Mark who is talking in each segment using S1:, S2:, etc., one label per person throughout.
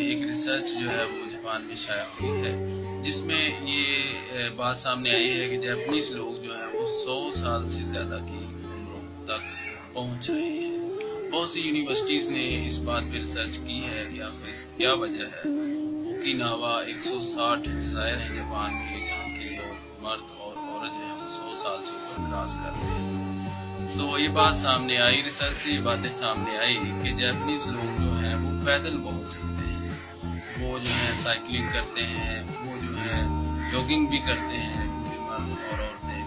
S1: एक रिसर्च जो है वो जापान में शाया हुई है, जिसमें ये बात सामने आई है कि जापानीज लोग जो है वो 100 साल से ज्यादा की उम्रों तक पहुंच रहे हैं। बहुत सी यूनिवर्सिटीज ने इस बात पे रिसर्च की है कि आखिर इसकी क्या वजह है। ओकिनावा 160 जजायर हैं जापान के, जहाँ के लोग मर्द और औरत जो है वो 100 साल से ऊपर क्रॉस करते हैं। तो ये बात सामने आई, रिसर्च से ये बातें सामने आई कि जापानीज लोग जो हैं वो पैदल बहुत चलते हैं, वो जो है साइकिलिंग करते हैं, वो जो है जॉगिंग भी करते हैं, मर्द और औरतें।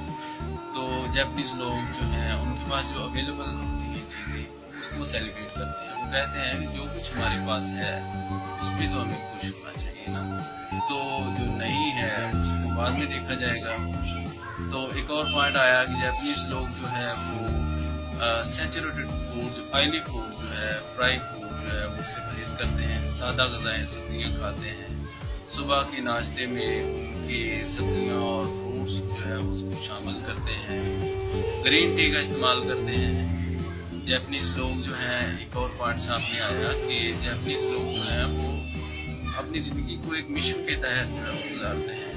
S1: तो जापानीज लोग जो हैं उनके पास जो अवेलेबल होती हैं चीज़ें उसको सेलिब्रेट करते हैं। वो कहते हैं कि जो कुछ हमारे पास है उस पर तो हमें खुश होना चाहिए ना, तो जो नहीं है उसको बाद में देखा जाएगा। तो एक और पॉइंट आया कि जापानीज लोग जो है वो सैचुरेटेड फूड, ऑयली फूड जो है, फ्राई फूड जो है उससे परहेज करते हैं, सादा ग़िज़ाएं सब्जियां खाते हैं। सुबह के नाश्ते में उनकी सब्जियां और फ्रूट्स जो है उसको शामिल करते हैं। ग्रीन टी का इस्तेमाल करते हैं। जापानीज लोग जो हैं, एक और पॉइंट सामने आया कि जापानीज लोग जो है वो अपनी ज़िंदगी को एक मिशन के तहत जो है गुजारते हैं।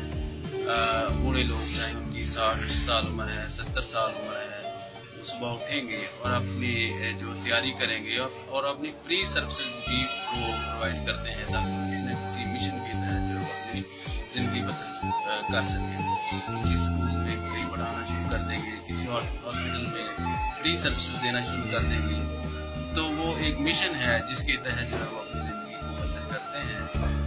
S1: बूढ़े लोग चाहे उनकी 60 साल उम्र है, 70 साल उम्र है, वो सुबह उठेंगे और अपनी जो तैयारी करेंगे और अपनी फ्री सर्विसेज भी वो प्रोवाइड करते हैं, ताकि किसी न किसी मिशन के तहत जो अपनी ज़िंदगी बसर कर सकें। किसी स्कूल में फ्री पढ़ाना शुरू कर देंगे, किसी हॉस्पिटल में फ्री सर्विसेज देना शुरू कर देंगे। तो वो एक मिशन है जिसके तहत जो है वो अपनी ज़िंदगी को बसर करते हैं।